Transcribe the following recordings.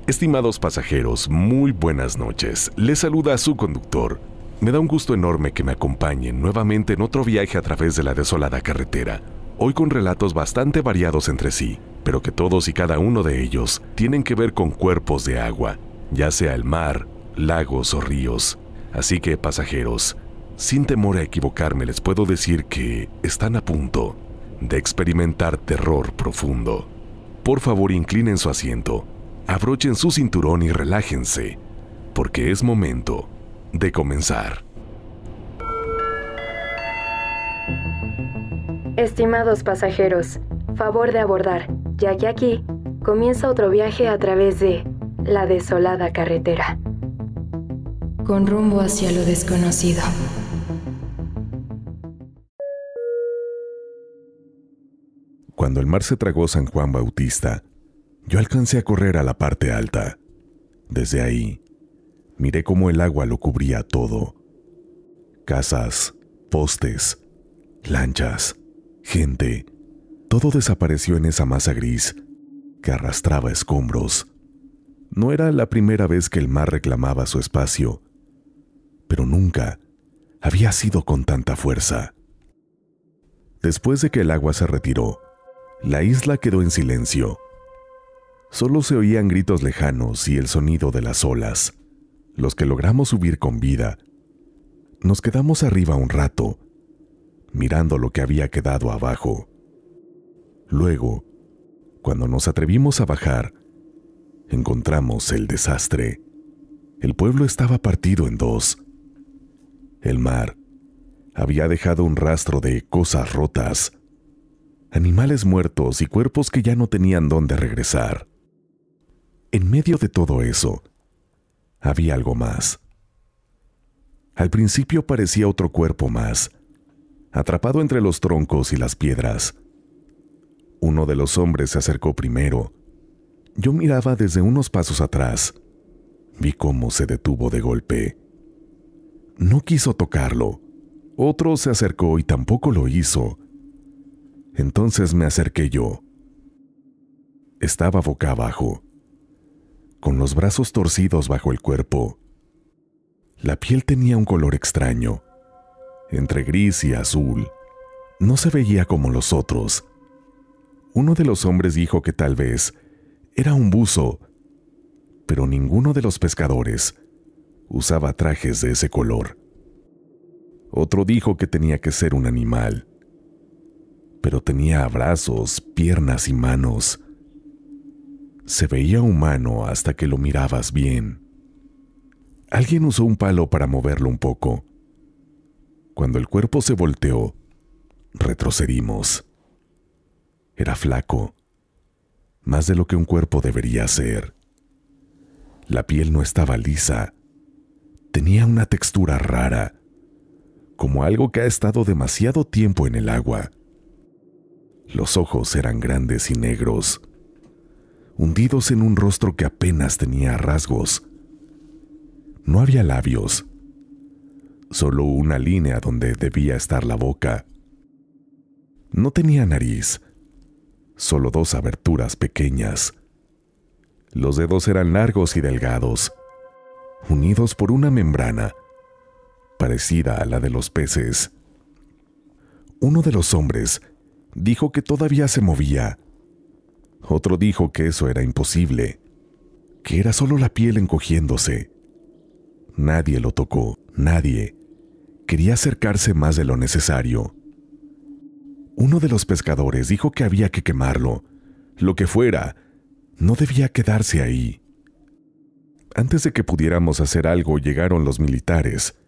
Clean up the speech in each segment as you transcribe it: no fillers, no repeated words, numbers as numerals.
Estimados pasajeros, muy buenas noches. Les saluda a su conductor. Me da un gusto enorme que me acompañen nuevamente en otro viaje a través de la desolada carretera. Hoy con relatos bastante variados entre sí, pero que todos y cada uno de ellos tienen que ver con cuerpos de agua, ya sea el mar, lagos o ríos. Así que, pasajeros, sin temor a equivocarme, les puedo decir que están a punto de experimentar terror profundo. Por favor, inclinen su asiento, abrochen su cinturón y relájense, porque es momento de comenzar. Estimados pasajeros, favor de abordar, ya que aquí comienza otro viaje a través de la desolada carretera, con rumbo hacia lo desconocido. Cuando el mar se tragó San Juan Bautista, yo alcancé a correr a la parte alta. Desde ahí, miré cómo el agua lo cubría todo. Casas, postes, lanchas, gente, todo desapareció en esa masa gris que arrastraba escombros. No era la primera vez que el mar reclamaba su espacio, pero nunca había sido con tanta fuerza. Después de que el agua se retiró, la isla quedó en silencio. Solo se oían gritos lejanos y el sonido de las olas. Los que logramos subir con vida, nos quedamos arriba un rato, mirando lo que había quedado abajo. Luego, cuando nos atrevimos a bajar, encontramos el desastre. El pueblo estaba partido en dos. El mar había dejado un rastro de cosas rotas, animales muertos y cuerpos que ya no tenían dónde regresar. En medio de todo eso, había algo más. Al principio parecía otro cuerpo más, atrapado entre los troncos y las piedras. Uno de los hombres se acercó primero. Yo miraba desde unos pasos atrás. Vi cómo se detuvo de golpe. No quiso tocarlo. Otro se acercó y tampoco lo hizo. Entonces me acerqué yo. Estaba boca abajo, con los brazos torcidos bajo el cuerpo. La piel tenía un color extraño, entre gris y azul. No se veía como los otros. Uno de los hombres dijo que tal vez era un buzo, pero ninguno de los pescadores usaba trajes de ese color. Otro dijo que tenía que ser un animal, pero tenía brazos, piernas y manos. Se veía humano hasta que lo mirabas bien. Alguien usó un palo para moverlo un poco. Cuando el cuerpo se volteó, retrocedimos. Era flaco, más de lo que un cuerpo debería ser. La piel no estaba lisa. Tenía una textura rara, como algo que ha estado demasiado tiempo en el agua. Los ojos eran grandes y negros, hundidos en un rostro que apenas tenía rasgos. No había labios, solo una línea donde debía estar la boca. No tenía nariz, solo dos aberturas pequeñas. Los dedos eran largos y delgados, unidos por una membrana parecida a la de los peces. Uno de los hombres dijo que todavía se movía. Otro dijo que eso era imposible, que era solo la piel encogiéndose. Nadie lo tocó, nadie quería acercarse más de lo necesario. Uno de los pescadores dijo que había que quemarlo, lo que fuera, no debía quedarse ahí. Antes de que pudiéramos hacer algo, llegaron los militares.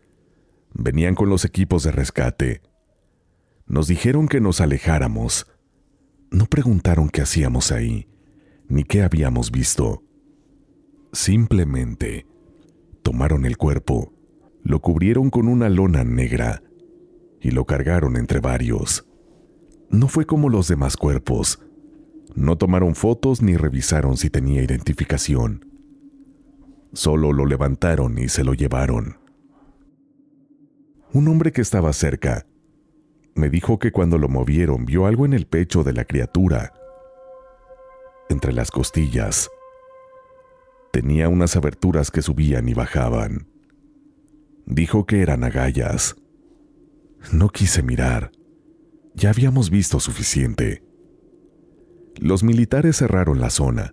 Venían con los equipos de rescate. Nos dijeron que nos alejáramos. No preguntaron qué hacíamos ahí, ni qué habíamos visto. Simplemente tomaron el cuerpo, lo cubrieron con una lona negra y lo cargaron entre varios. No fue como los demás cuerpos. No tomaron fotos ni revisaron si tenía identificación. Solo lo levantaron y se lo llevaron. Un hombre que estaba cerca me dijo que cuando lo movieron vio algo en el pecho de la criatura, entre las costillas. Tenía unas aberturas que subían y bajaban. Dijo que eran agallas. No quise mirar. Ya habíamos visto suficiente. Los militares cerraron la zona.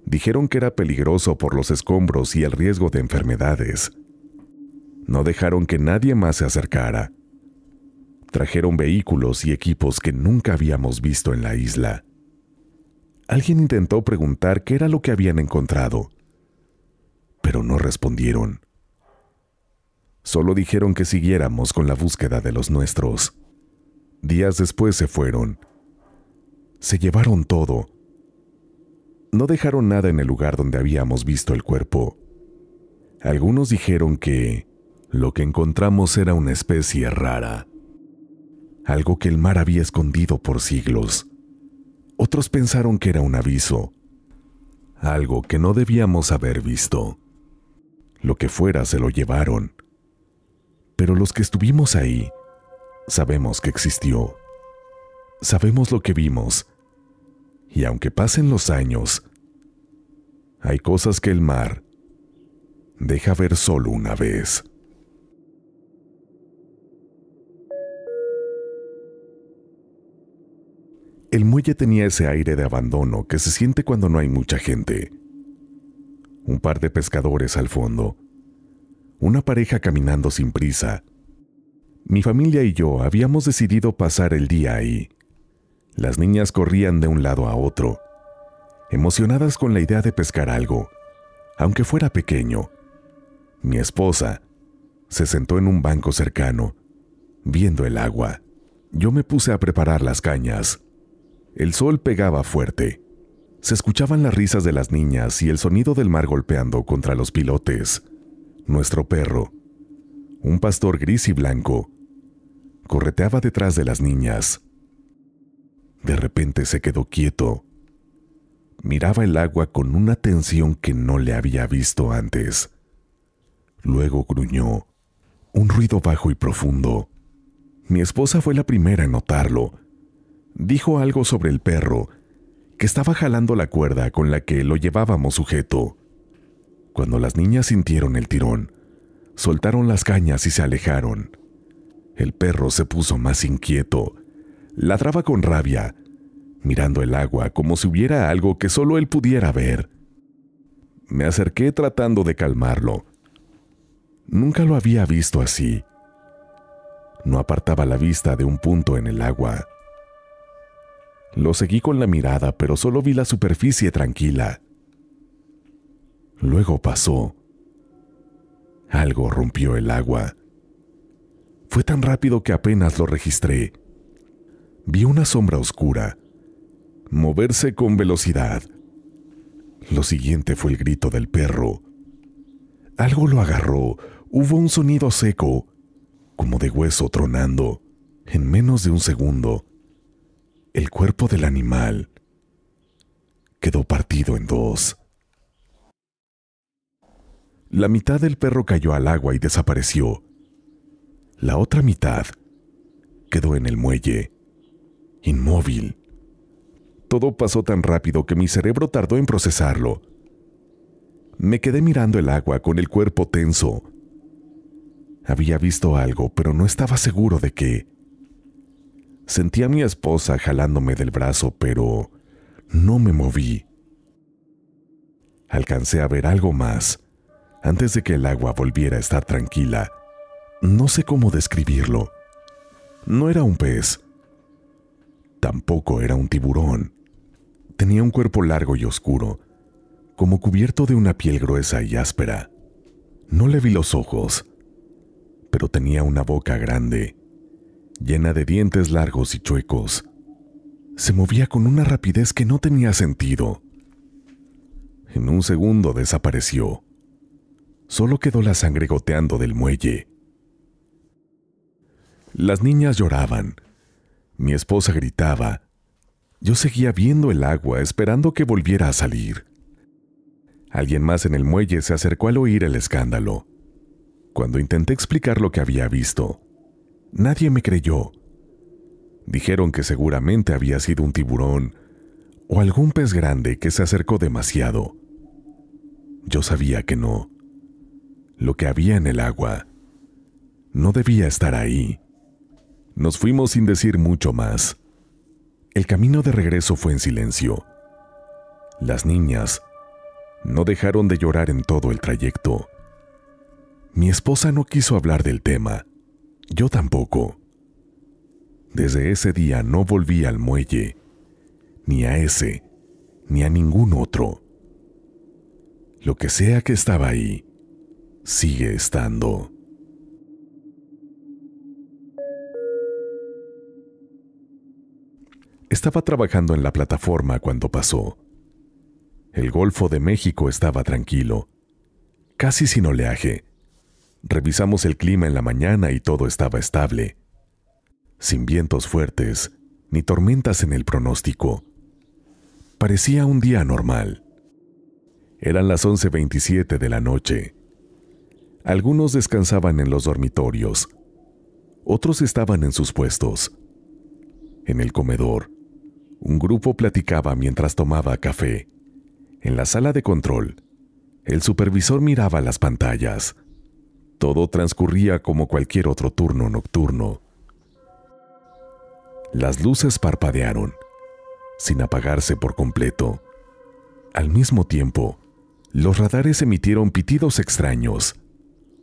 Dijeron que era peligroso por los escombros y el riesgo de enfermedades. No dejaron que nadie más se acercara. Trajeron vehículos y equipos que nunca habíamos visto en la isla. Alguien intentó preguntar qué era lo que habían encontrado, pero no respondieron. Solo dijeron que siguiéramos con la búsqueda de los nuestros. Días después se fueron. Se llevaron todo. No dejaron nada en el lugar donde habíamos visto el cuerpo. Algunos dijeron que lo que encontramos era una especie rara, algo que el mar había escondido por siglos. Otros pensaron que era un aviso, algo que no debíamos haber visto. Lo que fuera se lo llevaron. Pero los que estuvimos ahí, sabemos que existió. Sabemos lo que vimos. Y aunque pasen los años, hay cosas que el mar deja ver solo una vez. El muelle tenía ese aire de abandono que se siente cuando no hay mucha gente. Un par de pescadores al fondo. Una pareja caminando sin prisa. Mi familia y yo habíamos decidido pasar el día ahí. Las niñas corrían de un lado a otro, emocionadas con la idea de pescar algo, aunque fuera pequeño. Mi esposa se sentó en un banco cercano, viendo el agua. Yo me puse a preparar las cañas. El sol pegaba fuerte. Se escuchaban las risas de las niñas y el sonido del mar golpeando contra los pilotes. Nuestro perro, un pastor gris y blanco, correteaba detrás de las niñas. De repente se quedó quieto. Miraba el agua con una tensión que no le había visto antes. Luego gruñó, un ruido bajo y profundo. Mi esposa fue la primera en notarlo. Dijo algo sobre el perro, que estaba jalando la cuerda con la que lo llevábamos sujeto. Cuando las niñas sintieron el tirón, soltaron las cañas y se alejaron. El perro se puso más inquieto. Ladraba con rabia, mirando el agua como si hubiera algo que solo él pudiera ver. Me acerqué tratando de calmarlo. Nunca lo había visto así. No apartaba la vista de un punto en el agua. Lo seguí con la mirada, pero solo vi la superficie tranquila. Luego pasó. Algo rompió el agua. Fue tan rápido que apenas lo registré. Vi una sombra oscura, moverse con velocidad. Lo siguiente fue el grito del perro. Algo lo agarró. Hubo un sonido seco, como de hueso tronando. En menos de un segundo, el cuerpo del animal quedó partido en dos. La mitad del perro cayó al agua y desapareció. La otra mitad quedó en el muelle, inmóvil. Todo pasó tan rápido que mi cerebro tardó en procesarlo. Me quedé mirando el agua con el cuerpo tenso. Había visto algo, pero no estaba seguro de qué. Sentí a mi esposa jalándome del brazo, pero no me moví. Alcancé a ver algo más antes de que el agua volviera a estar tranquila. No sé cómo describirlo. No era un pez. Tampoco era un tiburón. Tenía un cuerpo largo y oscuro, como cubierto de una piel gruesa y áspera. No le vi los ojos, pero tenía una boca grande, llena de dientes largos y chuecos. Se movía con una rapidez que no tenía sentido. En un segundo desapareció. Solo quedó la sangre goteando del muelle. Las niñas lloraban. Mi esposa gritaba. Yo seguía viendo el agua, esperando que volviera a salir. Alguien más en el muelle se acercó al oír el escándalo. Cuando intenté explicar lo que había visto, nadie me creyó. Dijeron que seguramente había sido un tiburón o algún pez grande que se acercó demasiado. Yo sabía que no. Lo que había en el agua no debía estar ahí. Nos fuimos sin decir mucho más. El camino de regreso fue en silencio. Las niñas no dejaron de llorar en todo el trayecto. Mi esposa no quiso hablar del tema. Yo tampoco. Desde ese día no volví al muelle, ni a ese, ni a ningún otro. Lo que sea que estaba ahí, sigue estando. Estaba trabajando en la plataforma cuando pasó. El Golfo de México estaba tranquilo, casi sin oleaje. Revisamos el clima en la mañana y todo estaba estable, sin vientos fuertes ni tormentas en el pronóstico. Parecía un día normal. Eran las 11:27 de la noche. Algunos descansaban en los dormitorios, otros estaban en sus puestos. En el comedor, un grupo platicaba mientras tomaba café. En la sala de control, el supervisor miraba las pantallas. Todo transcurría como cualquier otro turno nocturno. Las luces parpadearon, sin apagarse por completo. Al mismo tiempo, los radares emitieron pitidos extraños.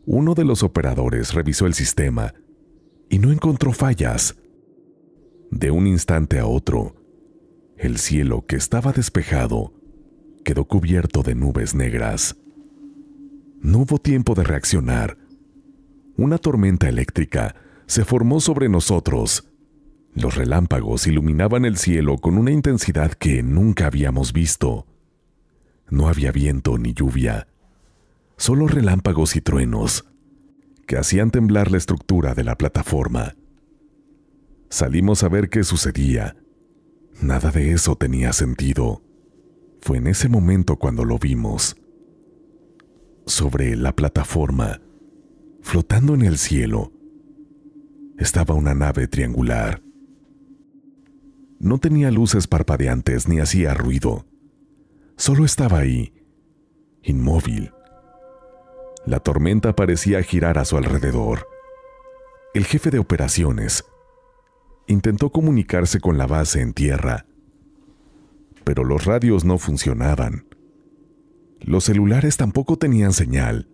Uno de los operadores revisó el sistema y no encontró fallas. De un instante a otro, el cielo, que estaba despejado, quedó cubierto de nubes negras. No hubo tiempo de reaccionar. Una tormenta eléctrica se formó sobre nosotros. Los relámpagos iluminaban el cielo con una intensidad que nunca habíamos visto. No había viento ni lluvia, solo relámpagos y truenos que hacían temblar la estructura de la plataforma. Salimos a ver qué sucedía. Nada de eso tenía sentido. Fue en ese momento cuando lo vimos. Sobre la plataforma, flotando en el cielo, estaba una nave triangular. No tenía luces parpadeantes ni hacía ruido. Solo estaba ahí, inmóvil. La tormenta parecía girar a su alrededor. El jefe de operaciones intentó comunicarse con la base en tierra, pero los radios no funcionaban. Los celulares tampoco tenían señal.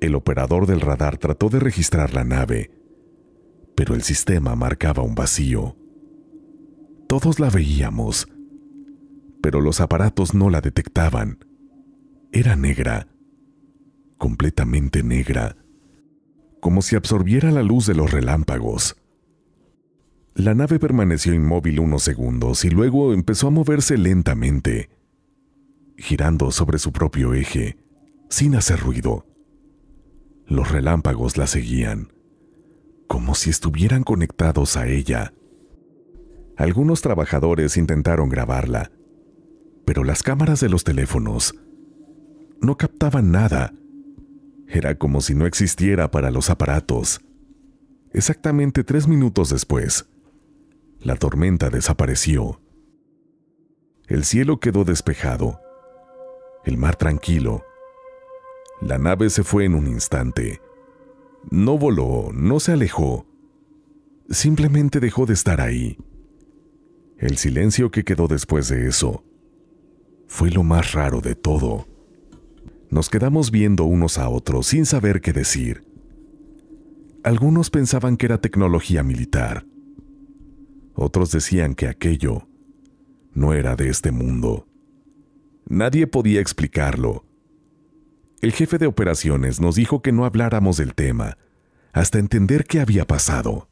El operador del radar trató de registrar la nave, pero el sistema marcaba un vacío. Todos la veíamos, pero los aparatos no la detectaban. Era negra, completamente negra, como si absorbiera la luz de los relámpagos. La nave permaneció inmóvil unos segundos y luego empezó a moverse lentamente, girando sobre su propio eje, sin hacer ruido. Los relámpagos la seguían, como si estuvieran conectados a ella. Algunos trabajadores intentaron grabarla, pero las cámaras de los teléfonos no captaban nada. Era como si no existiera para los aparatos. Exactamente 3 minutos después, la tormenta desapareció. El cielo quedó despejado, el mar tranquilo. La nave se fue en un instante. No voló, no se alejó. Simplemente dejó de estar ahí. El silencio que quedó después de eso fue lo más raro de todo. Nos quedamos viendo unos a otros sin saber qué decir. Algunos pensaban que era tecnología militar. Otros decían que aquello no era de este mundo. Nadie podía explicarlo. El jefe de operaciones nos dijo que no habláramos del tema hasta entender qué había pasado.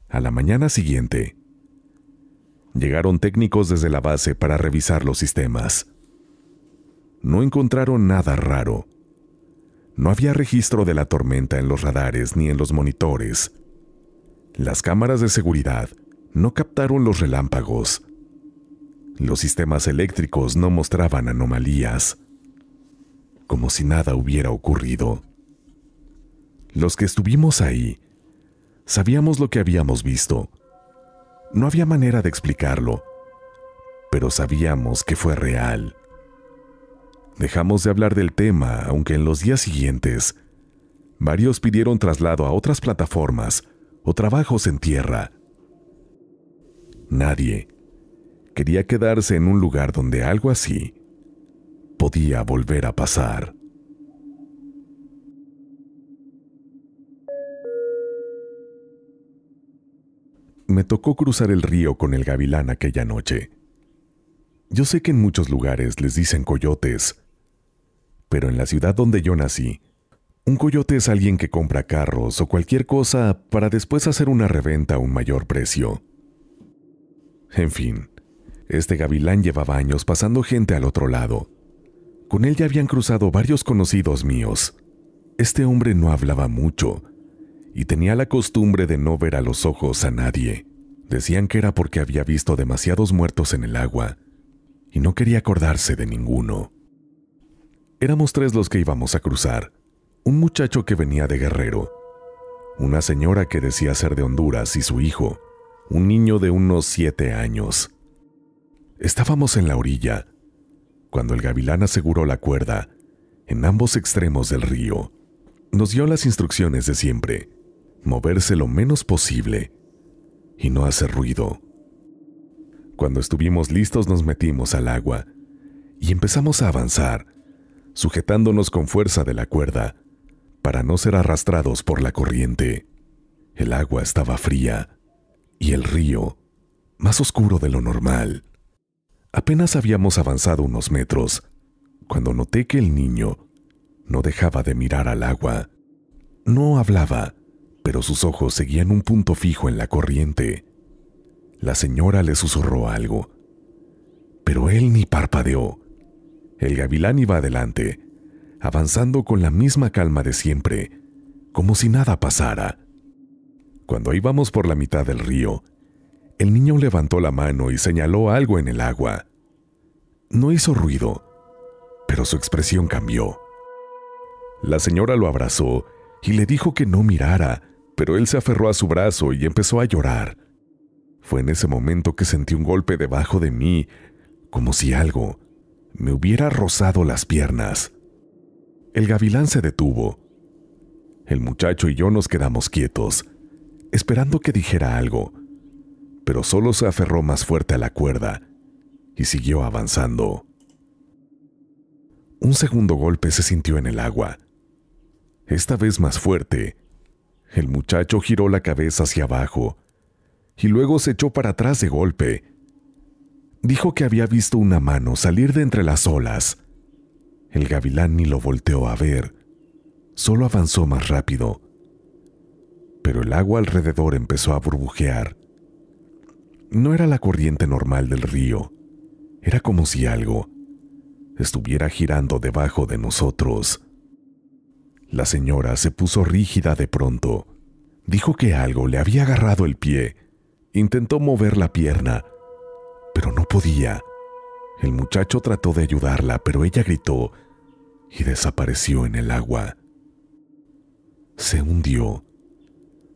A la mañana siguiente, llegaron técnicos desde la base para revisar los sistemas. No encontraron nada raro. No había registro de la tormenta en los radares ni en los monitores. Las cámaras de seguridad no captaron los relámpagos. Los sistemas eléctricos no mostraban anomalías. Como si nada hubiera ocurrido. Los que estuvimos ahí sabíamos lo que habíamos visto. No había manera de explicarlo, pero sabíamos que fue real. Dejamos de hablar del tema, aunque en los días siguientes varios pidieron traslado a otras plataformas o trabajos en tierra. Nadie quería quedarse en un lugar donde algo así podía volver a pasar. Me tocó cruzar el río con el gavilán aquella noche. Yo sé que en muchos lugares les dicen coyotes, pero en la ciudad donde yo nací, un coyote es alguien que compra carros o cualquier cosa para después hacer una reventa a un mayor precio. En fin, este gavilán llevaba años pasando gente al otro lado. Con él ya habían cruzado varios conocidos míos. Este hombre no hablaba mucho y tenía la costumbre de no ver a los ojos a nadie. Decían que era porque había visto demasiados muertos en el agua y no quería acordarse de ninguno. Éramos 3 los que íbamos a cruzar: un muchacho que venía de Guerrero, una señora que decía ser de Honduras y su hijo, un niño de unos 7 años. Estábamos en la orilla, cuando el gavilán aseguró la cuerda en ambos extremos del río. Nos dio las instrucciones de siempre: moverse lo menos posible y no hacer ruido. Cuando estuvimos listos nos metimos al agua y empezamos a avanzar, sujetándonos con fuerza de la cuerda para no ser arrastrados por la corriente. El agua estaba fría y el río más oscuro de lo normal. Apenas habíamos avanzado unos metros cuando noté que el niño no dejaba de mirar al agua. No hablaba, pero sus ojos seguían un punto fijo en la corriente. La señora le susurró algo, pero él ni parpadeó. El gavilán iba adelante, avanzando con la misma calma de siempre, como si nada pasara. Cuando íbamos por la mitad del río, el niño levantó la mano y señaló algo en el agua. No hizo ruido, pero su expresión cambió. La señora lo abrazó y le dijo que no mirara, pero él se aferró a su brazo y empezó a llorar. Fue en ese momento que sentí un golpe debajo de mí, como si algo me hubiera rozado las piernas. El gavilán se detuvo. El muchacho y yo nos quedamos quietos, esperando que dijera algo, pero solo se aferró más fuerte a la cuerda y siguió avanzando. Un segundo golpe se sintió en el agua, esta vez más fuerte. El muchacho giró la cabeza hacia abajo y luego se echó para atrás de golpe. Dijo que había visto una mano salir de entre las olas. El gavilán ni lo volteó a ver, solo avanzó más rápido. Pero el agua alrededor empezó a burbujear. No era la corriente normal del río, era como si algo estuviera girando debajo de nosotros. La señora se puso rígida de pronto. Dijo que algo le había agarrado el pie. Intentó mover la pierna, pero no podía. El muchacho trató de ayudarla, pero ella gritó y desapareció en el agua. Se hundió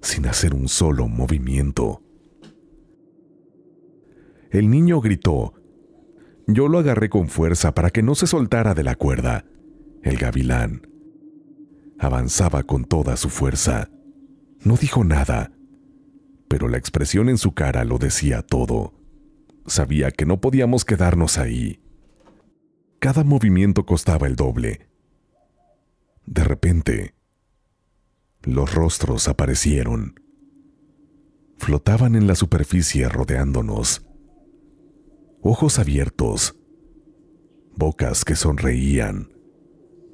sin hacer un solo movimiento. El niño gritó. Yo lo agarré con fuerza para que no se soltara de la cuerda. El gavilán avanzaba con toda su fuerza. No dijo nada, pero la expresión en su cara lo decía todo. Sabía que no podíamos quedarnos ahí. Cada movimiento costaba el doble. De repente, los rostros aparecieron. Flotaban en la superficie rodeándonos. Ojos abiertos, bocas que sonreían.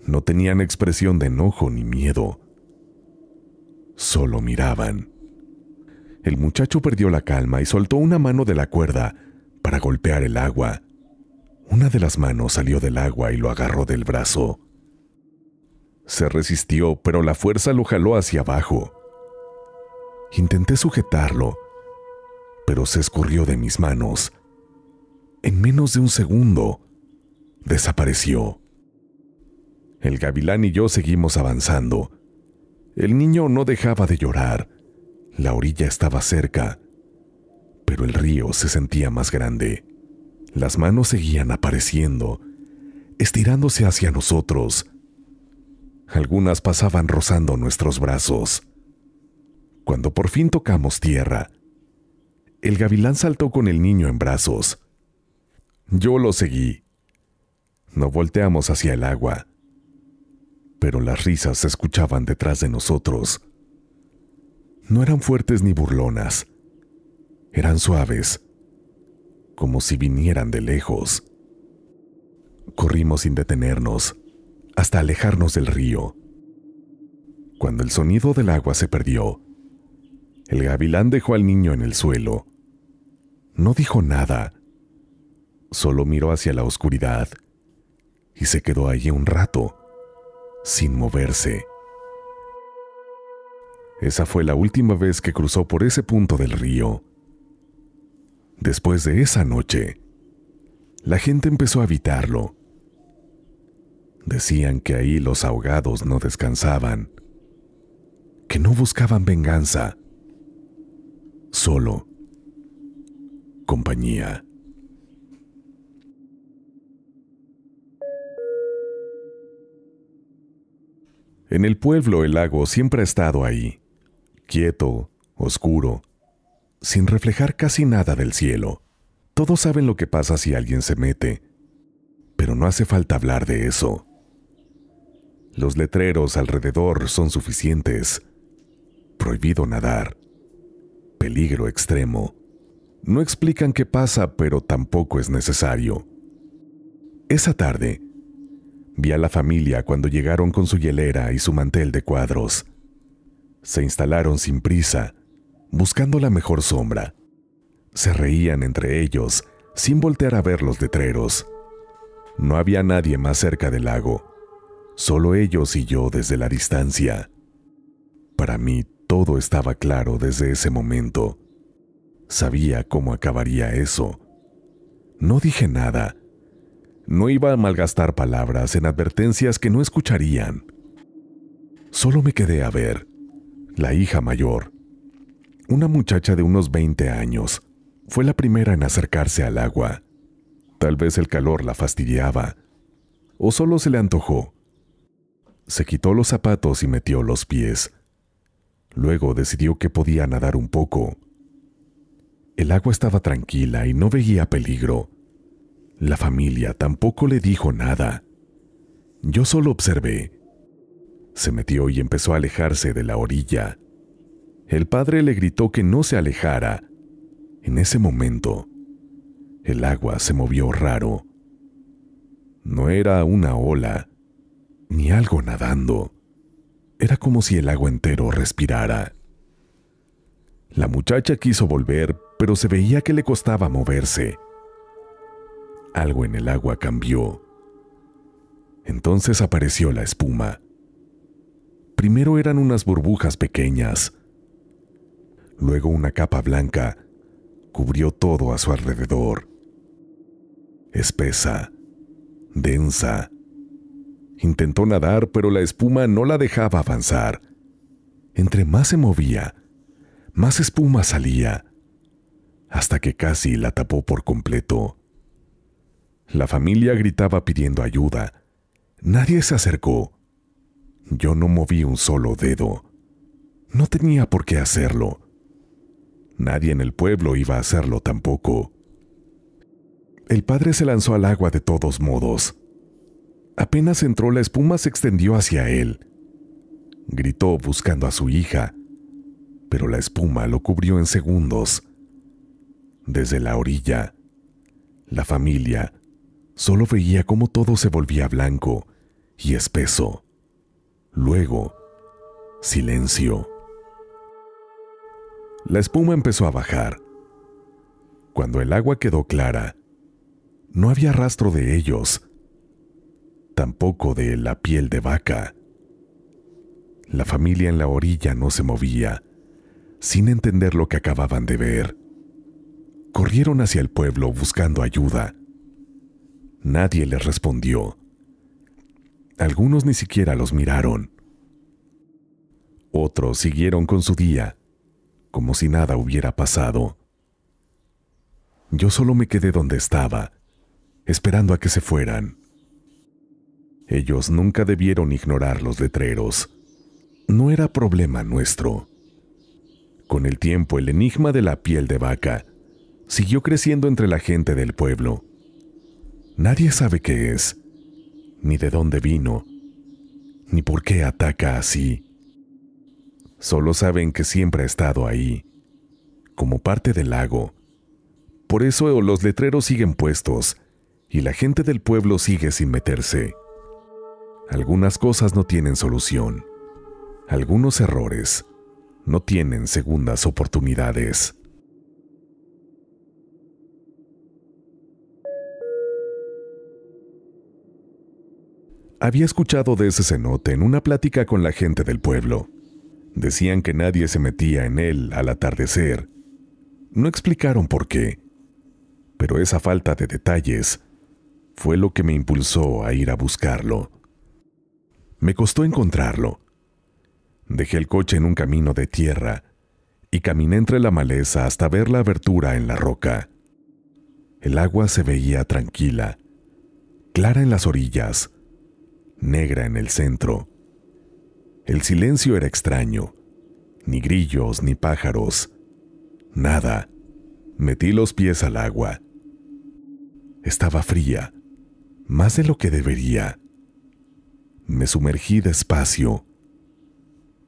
No tenían expresión de enojo ni miedo. Solo miraban. El muchacho perdió la calma y soltó una mano de la cuerda para golpear el agua. Una de las manos salió del agua y lo agarró del brazo. Se resistió, pero la fuerza lo jaló hacia abajo. Intenté sujetarlo, pero se escurrió de mis manos. En menos de un segundo, desapareció. El gavilán y yo seguimos avanzando. El niño no dejaba de llorar. La orilla estaba cerca, pero el río se sentía más grande. Las manos seguían apareciendo. estirándose hacia nosotros. Algunas pasaban rozando nuestros brazos. Cuando por fin tocamos tierra, el gavilán saltó con el niño en brazos. Yo lo seguí. No volteamos hacia el agua, pero las risas se escuchaban detrás de nosotros. No eran fuertes ni burlonas. Eran suaves, como si vinieran de lejos. Corrimos sin detenernos, hasta alejarnos del río. Cuando el sonido del agua se perdió, el gavilán dejó al niño en el suelo. No dijo nada, solo miró hacia la oscuridad y se quedó allí un rato, sin moverse. Esa fue la última vez que cruzó por ese punto del río. Después de esa noche, la gente empezó a habitarlo. Decían que ahí los ahogados no descansaban, que no buscaban venganza, solo compañía. En el pueblo el lago siempre ha estado ahí, quieto, oscuro, sin reflejar casi nada del cielo. Todos saben lo que pasa si alguien se mete, pero no hace falta hablar de eso. Los letreros alrededor son suficientes. Prohibido nadar. Peligro extremo. No explican qué pasa, pero tampoco es necesario. Esa tarde, vi a la familia cuando llegaron con su hielera y su mantel de cuadros. Se instalaron sin prisa, buscando la mejor sombra. Se reían entre ellos, sin voltear a ver los letreros. No había nadie más cerca del lago, solo ellos y yo desde la distancia. Para mí todo estaba claro desde ese momento. Sabía cómo acabaría eso. No dije nada. No iba a malgastar palabras en advertencias que no escucharían. Solo me quedé a ver. La hija mayor, una muchacha de unos 20 años, fue la primera en acercarse al agua. Tal vez el calor la fastidiaba, o solo se le antojó. Se quitó los zapatos y metió los pies. Luego decidió que podía nadar un poco. El agua estaba tranquila y no veía peligro. La familia tampoco le dijo nada. Yo solo observé. Se metió y empezó a alejarse de la orilla. El padre le gritó que no se alejara. En ese momento, el agua se movió raro. No era una ola, ni algo nadando. Era como si el agua entero respirara. La muchacha quiso volver, pero se veía que le costaba moverse. Algo en el agua cambió. Entonces apareció la espuma. Primero eran unas burbujas pequeñas. Luego una capa blanca cubrió todo a su alrededor. Espesa, densa. Intentó nadar, pero la espuma no la dejaba avanzar. Entre más se movía, más espuma salía, hasta que casi la tapó por completo. La familia gritaba pidiendo ayuda. Nadie se acercó. Yo no moví un solo dedo. No tenía por qué hacerlo. Nadie en el pueblo iba a hacerlo tampoco. El padre se lanzó al agua de todos modos. Apenas entró, la espuma se extendió hacia él. Gritó buscando a su hija, pero la espuma lo cubrió en segundos. Desde la orilla, la familia solo veía cómo todo se volvía blanco y espeso. Luego, silencio. La espuma empezó a bajar. Cuando el agua quedó clara, no había rastro de ellos, tampoco de la piel de vaca. La familia en la orilla no se movía, sin entender lo que acababan de ver. Corrieron hacia el pueblo buscando ayuda. Nadie les respondió. Algunos ni siquiera los miraron. Otros siguieron con su día, como si nada hubiera pasado. Yo solo me quedé donde estaba, esperando a que se fueran. Ellos nunca debieron ignorar los letreros. No era problema nuestro. Con el tiempo, el enigma de la piel de vaca siguió creciendo entre la gente del pueblo. Nadie sabe qué es, ni de dónde vino, ni por qué ataca así. Solo saben que siempre ha estado ahí, como parte del lago. Por eso los letreros siguen puestos y la gente del pueblo sigue sin meterse. Algunas cosas no tienen solución. Algunos errores no tienen segundas oportunidades. Había escuchado de ese cenote en una plática con la gente del pueblo. Decían que nadie se metía en él al atardecer. No explicaron por qué, pero esa falta de detalles fue lo que me impulsó a ir a buscarlo. Me costó encontrarlo. Dejé el coche en un camino de tierra y caminé entre la maleza hasta ver la abertura en la roca. El agua se veía tranquila, clara en las orillas, negra en el centro. El silencio era extraño, ni grillos ni pájaros, nada. Metí los pies al agua. Estaba fría, más de lo que debería. Me sumergí despacio.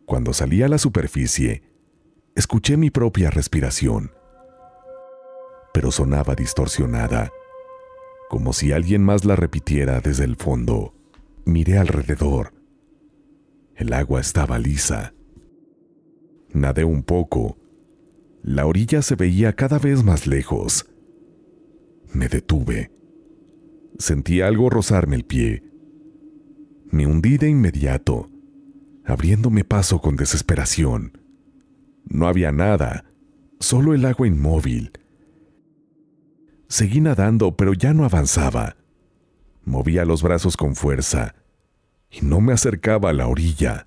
Cuando salí a la superficie, escuché mi propia respiración, pero sonaba distorsionada, como si alguien más la repitiera desde el fondo. Miré alrededor. El agua estaba lisa. Nadé un poco. La orilla se veía cada vez más lejos. Me detuve. Sentí algo rozarme el pie. Me hundí de inmediato, abriéndome paso con desesperación. No había nada, solo el agua inmóvil. Seguí nadando, pero ya no avanzaba. Movía los brazos con fuerza y no me acercaba a la orilla.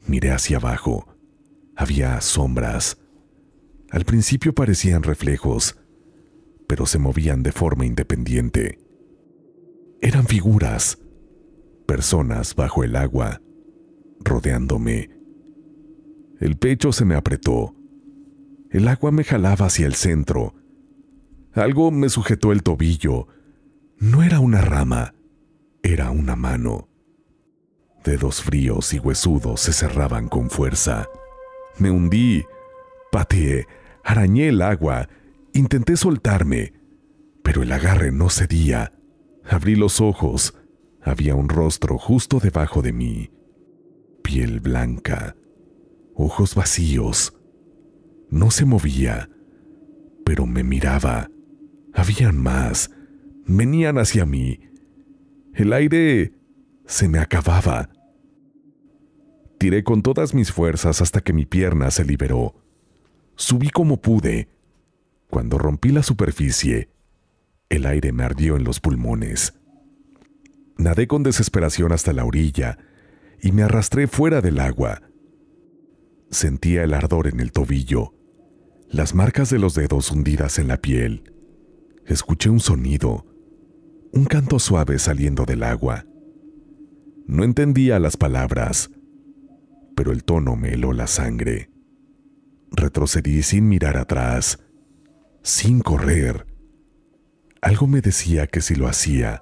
Miré hacia abajo. Había sombras. Al principio parecían reflejos, pero se movían de forma independiente. Eran figuras, personas bajo el agua, rodeándome. El pecho se me apretó. El agua me jalaba hacia el centro. Algo me sujetó el tobillo. No era una rama, era una mano. Dedos fríos y huesudos se cerraban con fuerza. Me hundí, pateé, arañé el agua, intenté soltarme, pero el agarre no cedía. Abrí los ojos. Había un rostro justo debajo de mí. Piel blanca, ojos vacíos. No se movía, pero me miraba. Habían más. Venían hacia mí. El aire se me acababa. Tiré con todas mis fuerzas hasta que mi pierna se liberó. Subí como pude. Cuando rompí la superficie, el aire me ardió en los pulmones. Nadé con desesperación hasta la orilla y me arrastré fuera del agua. Sentía el ardor en el tobillo, las marcas de los dedos hundidas en la piel. Escuché un sonido, un canto suave saliendo del agua. No entendía las palabras, pero el tono me heló la sangre. Retrocedí sin mirar atrás, sin correr. Algo me decía que si lo hacía,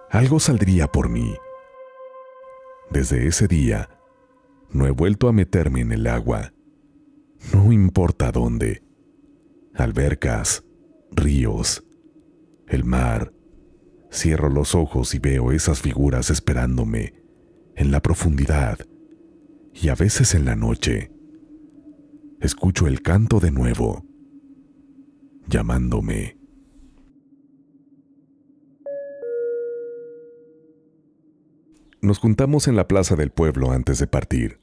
algo saldría por mí. Desde ese día, no he vuelto a meterme en el agua. No importa dónde. Albercas, ríos, el mar. Cierro los ojos y veo esas figuras esperándome en la profundidad y a veces en la noche. Escucho el canto de nuevo, llamándome. Nos juntamos en la plaza del pueblo antes de partir.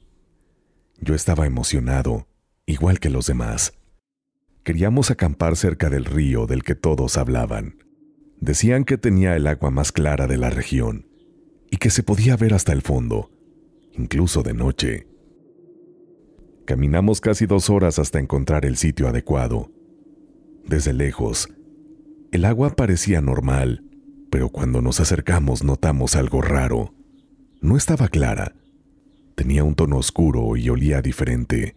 Yo estaba emocionado, igual que los demás. Queríamos acampar cerca del río del que todos hablaban. Decían que tenía el agua más clara de la región y que se podía ver hasta el fondo, incluso de noche. Caminamos casi 2 horas hasta encontrar el sitio adecuado. Desde lejos, el agua parecía normal, pero cuando nos acercamos notamos algo raro. No estaba clara. Tenía un tono oscuro y olía diferente,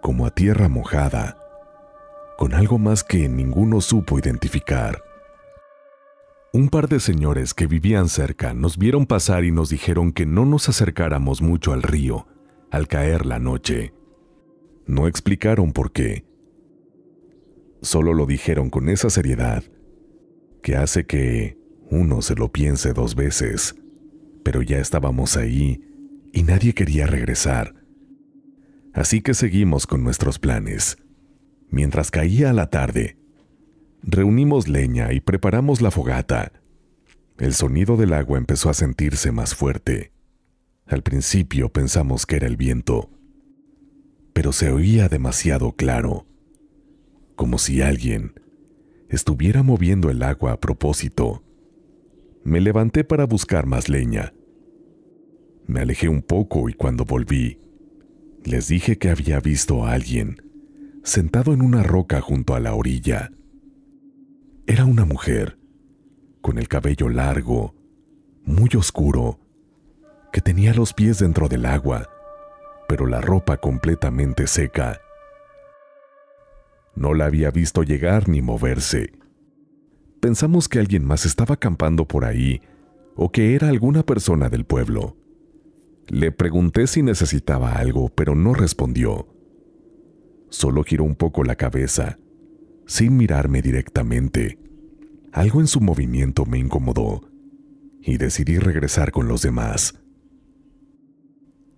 como a tierra mojada, con algo más que ninguno supo identificar. Un par de señores que vivían cerca nos vieron pasar y nos dijeron que no nos acercáramos mucho al río al caer la noche. No explicaron por qué. Solo lo dijeron con esa seriedad que hace que uno se lo piense 2 veces, pero ya estábamos ahí y nadie quería regresar. Así que seguimos con nuestros planes. Mientras caía la tarde, reunimos leña y preparamos la fogata. El sonido del agua empezó a sentirse más fuerte. Al principio pensamos que era el viento, pero se oía demasiado claro, como si alguien estuviera moviendo el agua a propósito. Me levanté para buscar más leña. Me alejé un poco y cuando volví, les dije que había visto a alguien sentado en una roca junto a la orilla. Era una mujer, con el cabello largo, muy oscuro, que tenía los pies dentro del agua, pero la ropa completamente seca. No la había visto llegar ni moverse. Pensamos que alguien más estaba acampando por ahí o que era alguna persona del pueblo. Le pregunté si necesitaba algo, pero no respondió. Solo giró un poco la cabeza, sin mirarme directamente. Algo en su movimiento me incomodó y decidí regresar con los demás.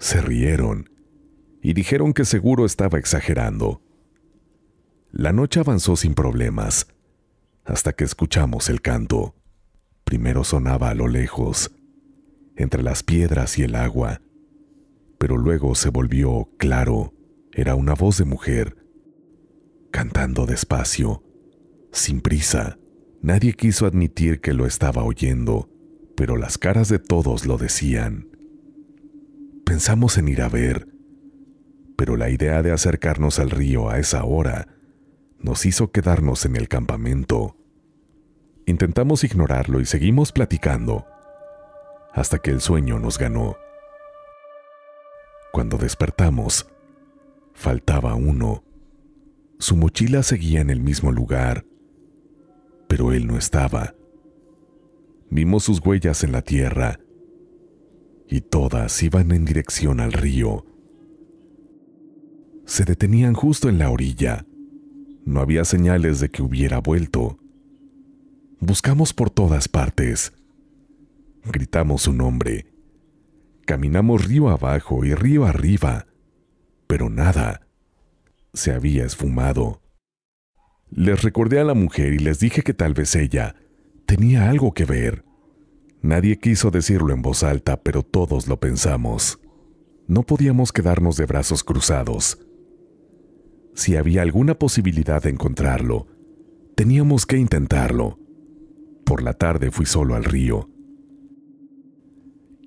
Se rieron y dijeron que seguro estaba exagerando. La noche avanzó sin problemas, hasta que escuchamos el canto. Primero sonaba a lo lejos, entre las piedras y el agua, pero luego se volvió claro. Era una voz de mujer, cantando despacio, sin prisa. Nadie quiso admitir que lo estaba oyendo, pero las caras de todos lo decían. Pensamos en ir a ver, pero la idea de acercarnos al río a esa hora nos hizo quedarnos en el campamento. Intentamos ignorarlo y seguimos platicando, hasta que el sueño nos ganó. Cuando despertamos, faltaba uno. Su mochila seguía en el mismo lugar, pero él no estaba. Vimos sus huellas en la tierra, y todas iban en dirección al río. Se detenían justo en la orilla. No había señales de que hubiera vuelto. Buscamos por todas partes. Gritamos su nombre. Caminamos río abajo y río arriba, pero nada. Se había esfumado. Les recordé a la mujer y les dije que tal vez ella tenía algo que ver. Nadie quiso decirlo en voz alta, pero todos lo pensamos. No podíamos quedarnos de brazos cruzados. Si había alguna posibilidad de encontrarlo, teníamos que intentarlo. Por la tarde fui solo al río.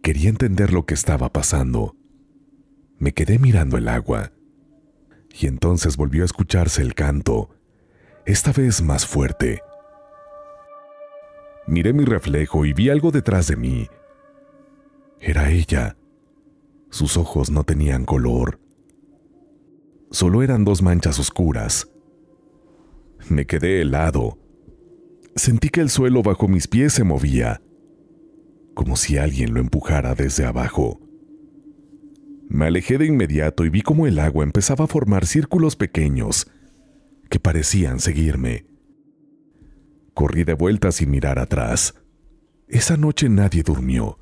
Quería entender lo que estaba pasando. Me quedé mirando el agua, y entonces volvió a escucharse el canto, esta vez más fuerte. Miré mi reflejo y vi algo detrás de mí. Era ella. Sus ojos no tenían color. Solo eran 2 manchas oscuras. Me quedé helado. Sentí que el suelo bajo mis pies se movía, como si alguien lo empujara desde abajo. Me alejé de inmediato y vi cómo el agua empezaba a formar círculos pequeños que parecían seguirme. Corrí de vuelta sin mirar atrás. Esa noche nadie durmió,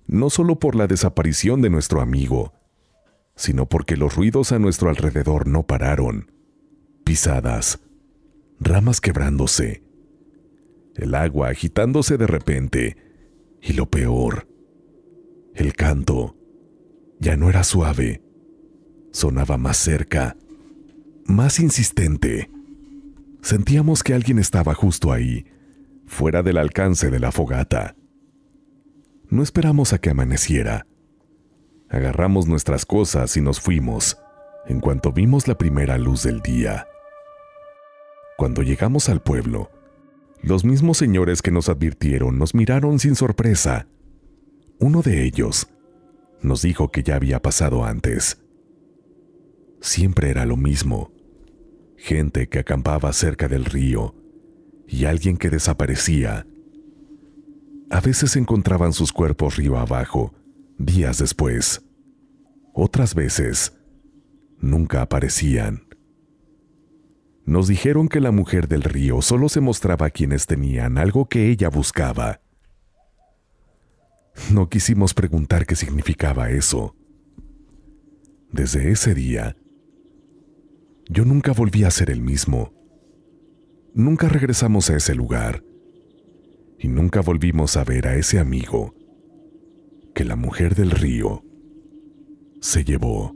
no solo por la desaparición de nuestro amigo, sino porque los ruidos a nuestro alrededor no pararon. Pisadas, ramas quebrándose, el agua agitándose de repente, y lo peor, el canto ya no era suave, sonaba más cerca, más insistente. Sentíamos que alguien estaba justo ahí, fuera del alcance de la fogata. No esperamos a que amaneciera. Agarramos nuestras cosas y nos fuimos en cuanto vimos la primera luz del día. Cuando llegamos al pueblo, Los mismos señores que nos advirtieron nos miraron sin sorpresa. Uno de ellos nos dijo que ya había pasado antes. Siempre era lo mismo. Gente que acampaba cerca del río y alguien que desaparecía. A veces encontraban sus cuerpos río abajo, días después. Otras veces, nunca aparecían. Nos dijeron que la mujer del río solo se mostraba a quienes tenían algo que ella buscaba. No quisimos preguntar qué significaba eso. Desde ese día, yo nunca volví a ser el mismo. Nunca regresamos a ese lugar. Y nunca volvimos a ver a ese amigo que la mujer del río se llevó.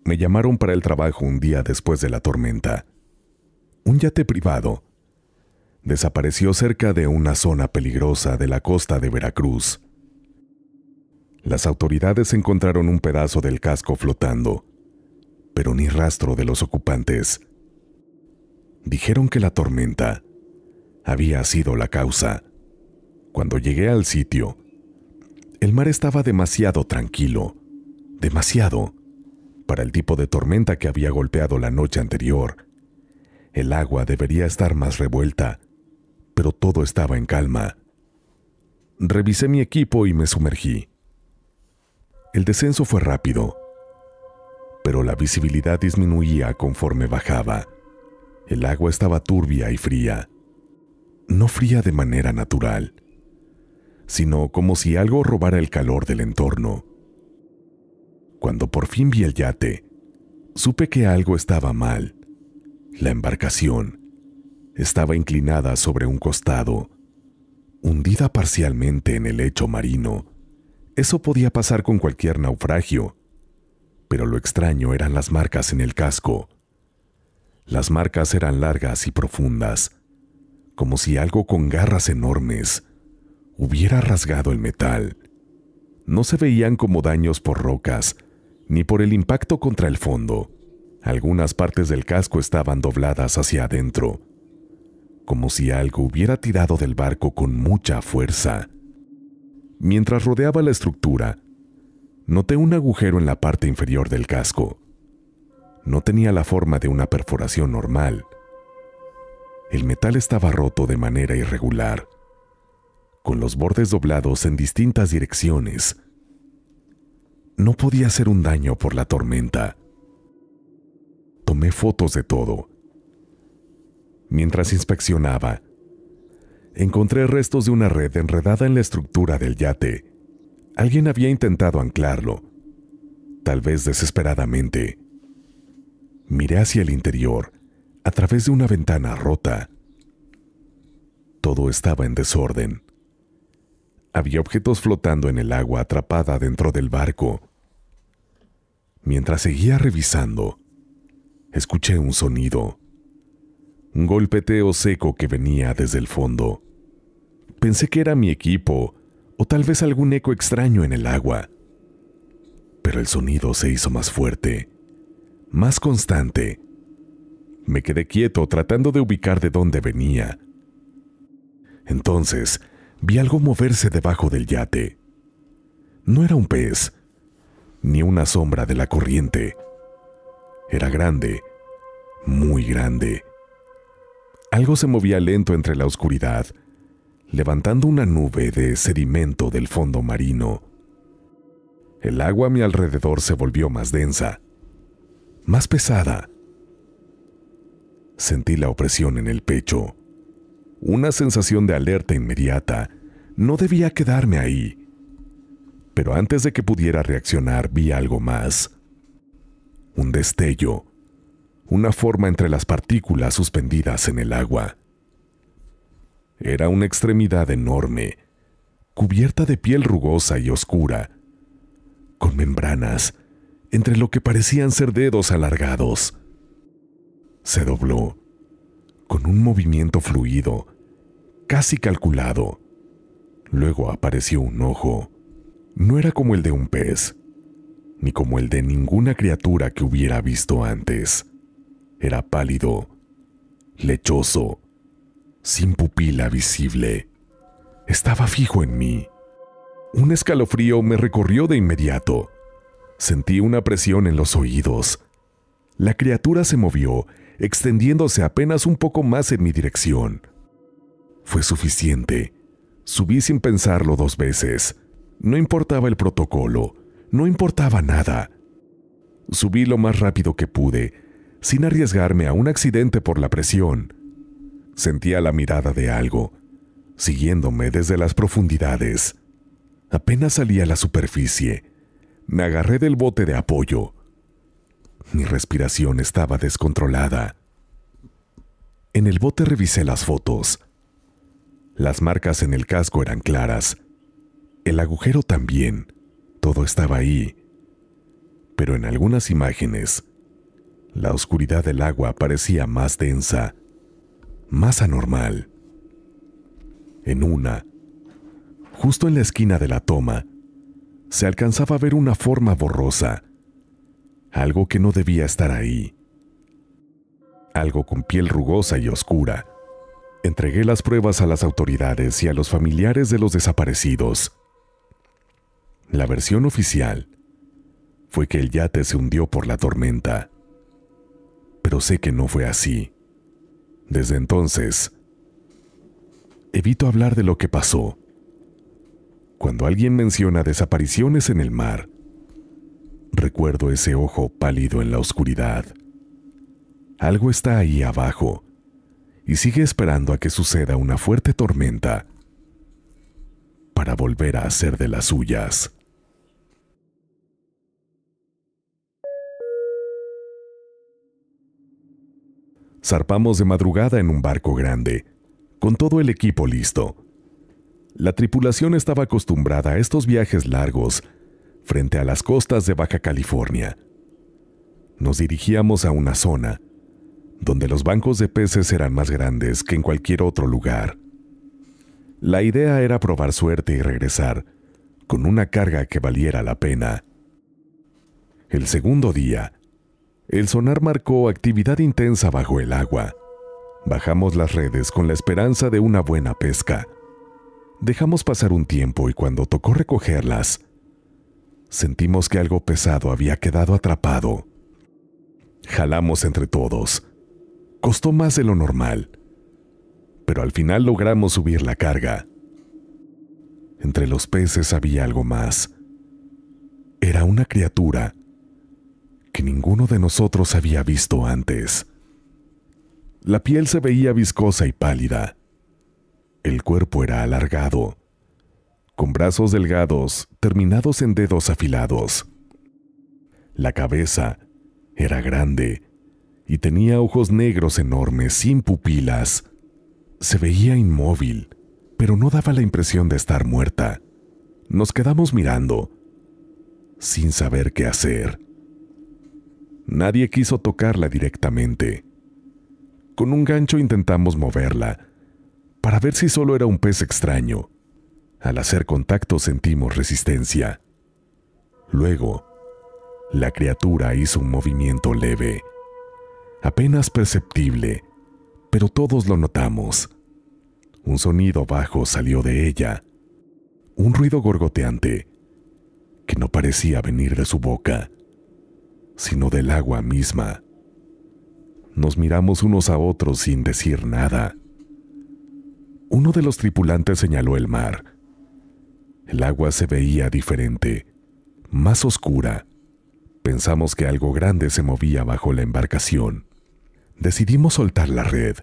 Me llamaron para el trabajo un día después de la tormenta. Un yate privado desapareció cerca de una zona peligrosa de la costa de Veracruz. Las autoridades encontraron un pedazo del casco flotando, pero ni rastro de los ocupantes. Dijeron que la tormenta había sido la causa. Cuando llegué al sitio, el mar estaba demasiado tranquilo, demasiado, para el tipo de tormenta que había golpeado la noche anterior. El agua debería estar más revuelta, pero todo estaba en calma. Revisé mi equipo y me sumergí. El descenso fue rápido, pero la visibilidad disminuía conforme bajaba. El agua estaba turbia y fría. No fría de manera natural, sino como si algo robara el calor del entorno. Cuando por fin vi el yate, supe que algo estaba mal. La embarcación estaba inclinada sobre un costado, hundida parcialmente en el lecho marino. Eso podía pasar con cualquier naufragio, pero lo extraño eran las marcas en el casco. Las marcas eran largas y profundas, como si algo con garras enormes hubiera rasgado el metal. No se veían como daños por rocas, ni por el impacto contra el fondo. Algunas partes del casco estaban dobladas hacia adentro, como si algo hubiera tirado del barco con mucha fuerza. Mientras rodeaba la estructura, noté un agujero en la parte inferior del casco. No tenía la forma de una perforación normal. El metal estaba roto de manera irregular, con los bordes doblados en distintas direcciones. No podía ser un daño por la tormenta. Tomé fotos de todo. Mientras inspeccionaba, encontré restos de una red enredada en la estructura del yate. Alguien había intentado anclarlo, tal vez desesperadamente. Miré hacia el interior, a través de una ventana rota. Todo estaba en desorden. Había objetos flotando en el agua atrapada dentro del barco. Mientras seguía revisando, escuché un sonido. Un golpeteo seco que venía desde el fondo. Pensé que era mi equipo, o tal vez algún eco extraño en el agua. Pero el sonido se hizo más fuerte, más constante. Me quedé quieto tratando de ubicar de dónde venía. Entonces, vi algo moverse debajo del yate. No era un pez, ni una sombra de la corriente. Era grande, muy grande. Algo se movía lento entre la oscuridad, levantando una nube de sedimento del fondo marino. El agua a mi alrededor se volvió más densa, más pesada. Sentí la opresión en el pecho. Una sensación de alerta inmediata. No debía quedarme ahí. Pero antes de que pudiera reaccionar, vi algo más. Un destello. Una forma entre las partículas suspendidas en el agua. Era una extremidad enorme, cubierta de piel rugosa y oscura, con membranas entre lo que parecían ser dedos alargados. Se dobló, con un movimiento fluido, casi calculado. Luego apareció un ojo. No era como el de un pez. ni como el de ninguna criatura que hubiera visto antes. Era pálido, lechoso, sin pupila visible. Estaba fijo en mí. Un escalofrío me recorrió de inmediato. Sentí una presión en los oídos. La criatura se movió, extendiéndose apenas un poco más en mi dirección. Fue suficiente. Subí sin pensarlo 2 veces. No importaba el protocolo, no importaba nada. Subí lo más rápido que pude, sin arriesgarme a un accidente por la presión. Sentía la mirada de algo, siguiéndome desde las profundidades. Apenas salí a la superficie, me agarré del bote de apoyo. Mi respiración estaba descontrolada. En el bote revisé las fotos. Las marcas en el casco eran claras. El agujero también. Todo estaba ahí. Pero en algunas imágenes, la oscuridad del agua parecía más densa, más anormal. En una, justo en la esquina de la toma, se alcanzaba a ver una forma borrosa, algo que no debía estar ahí. Algo con piel rugosa y oscura. Entregué las pruebas a las autoridades y a los familiares de los desaparecidos. La versión oficial fue que el yate se hundió por la tormenta. Pero sé que no fue así. Desde entonces, evito hablar de lo que pasó. Cuando alguien menciona desapariciones en el mar, recuerdo ese ojo pálido en la oscuridad. Algo está ahí abajo y sigue esperando a que suceda una fuerte tormenta para volver a hacer de las suyas. Zarpamos de madrugada en un barco grande, con todo el equipo listo. La tripulación estaba acostumbrada a estos viajes largos frente a las costas de Baja California. Nos dirigíamos a una zona donde los bancos de peces eran más grandes que en cualquier otro lugar. La idea era probar suerte y regresar con una carga que valiera la pena. El segundo día, el sonar marcó actividad intensa bajo el agua. Bajamos las redes con la esperanza de una buena pesca. Dejamos pasar un tiempo y cuando tocó recogerlas, sentimos que algo pesado había quedado atrapado. Jalamos entre todos. Costó más de lo normal, pero al final logramos subir la carga. Entre los peces había algo más. Era una criatura que ninguno de nosotros había visto antes. La piel se veía viscosa y pálida. El cuerpo era alargado, con brazos delgados terminados en dedos afilados. La cabeza era grande y tenía ojos negros enormes sin pupilas. Se veía inmóvil, pero no daba la impresión de estar muerta. Nos quedamos mirando, sin saber qué hacer. Nadie quiso tocarla directamente. Con un gancho intentamos moverla, para ver si solo era un pez extraño. Al hacer contacto sentimos resistencia. Luego, la criatura hizo un movimiento leve, apenas perceptible, pero todos lo notamos. Un sonido bajo salió de ella, un ruido gorgoteante, que no parecía venir de su boca, sino del agua misma. Nos miramos unos a otros sin decir nada. Uno de los tripulantes señaló el mar. El agua se veía diferente, más oscura. Pensamos que algo grande se movía bajo la embarcación. Decidimos soltar la red.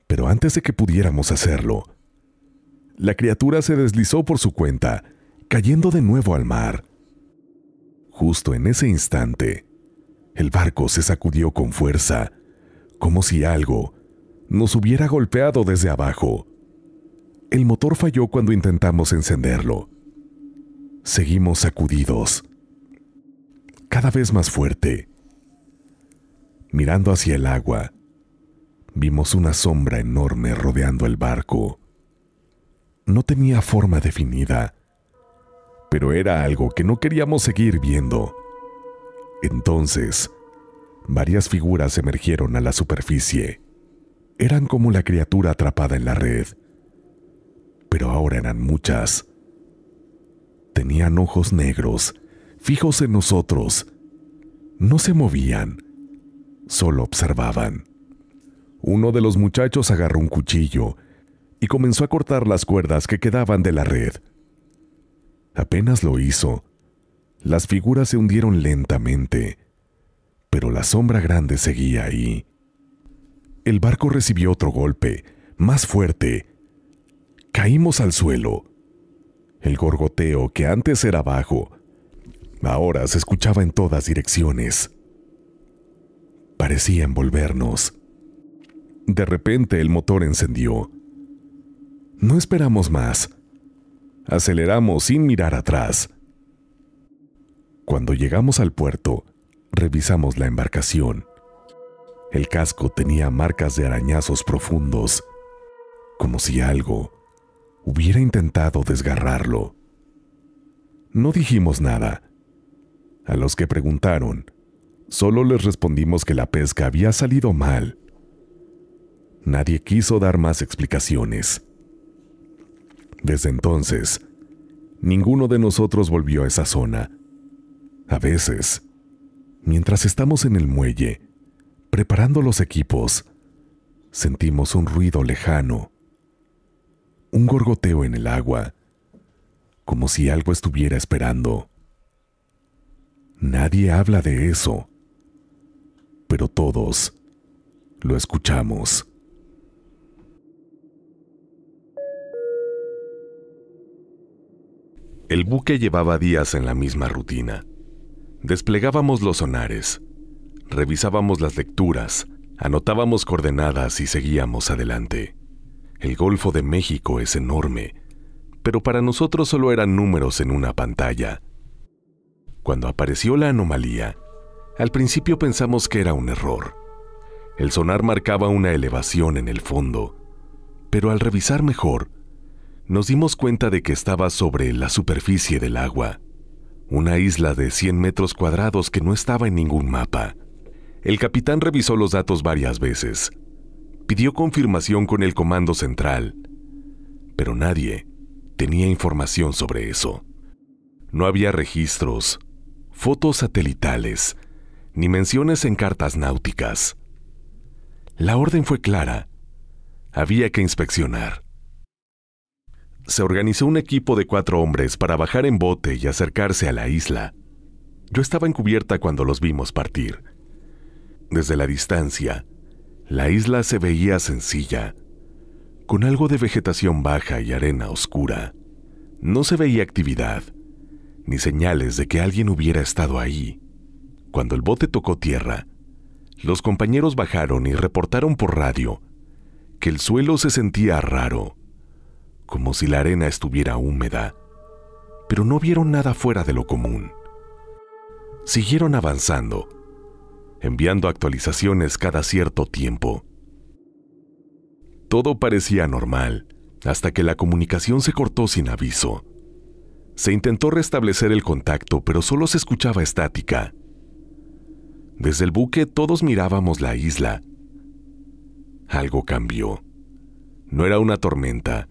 Pero antes de que pudiéramos hacerlo, la criatura se deslizó por su cuenta, cayendo de nuevo al mar. Justo en ese instante, el barco se sacudió con fuerza, como si algo nos hubiera golpeado desde abajo. El motor falló cuando intentamos encenderlo. Seguimos sacudidos, cada vez más fuerte. Mirando hacia el agua, vimos una sombra enorme rodeando el barco. No tenía forma definida, pero era algo que no queríamos seguir viendo. Entonces, varias figuras emergieron a la superficie. Eran como la criatura atrapada en la red, pero ahora eran muchas. Tenían ojos negros, fijos en nosotros. No se movían, solo observaban. Uno de los muchachos agarró un cuchillo y comenzó a cortar las cuerdas que quedaban de la red. Apenas lo hizo, las figuras se hundieron lentamente, pero la sombra grande seguía ahí. El barco recibió otro golpe, más fuerte. Caímos al suelo. El gorgoteo, que antes era bajo, ahora se escuchaba en todas direcciones. Parecía envolvernos. De repente el motor encendió. No esperamos más. Aceleramos sin mirar atrás. Cuando llegamos al puerto, revisamos la embarcación. El casco tenía marcas de arañazos profundos, como si algo hubiera intentado desgarrarlo. No dijimos nada. A los que preguntaron, solo les respondimos que la pesca había salido mal. Nadie quiso dar más explicaciones. Desde entonces, ninguno de nosotros volvió a esa zona. A veces, mientras estamos en el muelle, preparando los equipos, sentimos un ruido lejano, un gorgoteo en el agua, como si algo estuviera esperando. Nadie habla de eso, pero todos lo escuchamos. El buque llevaba días en la misma rutina. Desplegábamos los sonares, revisábamos las lecturas, anotábamos coordenadas y seguíamos adelante. El Golfo de México es enorme, pero para nosotros solo eran números en una pantalla. Cuando apareció la anomalía, al principio pensamos que era un error. El sonar marcaba una elevación en el fondo, pero al revisar mejor, nos dimos cuenta de que estaba sobre la superficie del agua, una isla de 100 metros cuadrados que no estaba en ningún mapa. El capitán revisó los datos varias veces. Pidió confirmación con el comando central, pero nadie tenía información sobre eso. No había registros, fotos satelitales, ni menciones en cartas náuticas. La orden fue clara. Había que inspeccionar. Se organizó un equipo de 4 hombres para bajar en bote y acercarse a la isla. Yo estaba en cubierta cuando los vimos partir. Desde la distancia, la isla se veía sencilla, con algo de vegetación baja y arena oscura. No se veía actividad, ni señales de que alguien hubiera estado ahí. Cuando el bote tocó tierra, los compañeros bajaron y reportaron por radio que el suelo se sentía raro, como si la arena estuviera húmeda, pero no vieron nada fuera de lo común. Siguieron avanzando, enviando actualizaciones cada cierto tiempo. Todo parecía normal, hasta que la comunicación se cortó sin aviso. Se intentó restablecer el contacto, pero solo se escuchaba estática. Desde el buque todos mirábamos la isla. Algo cambió. No era una tormenta,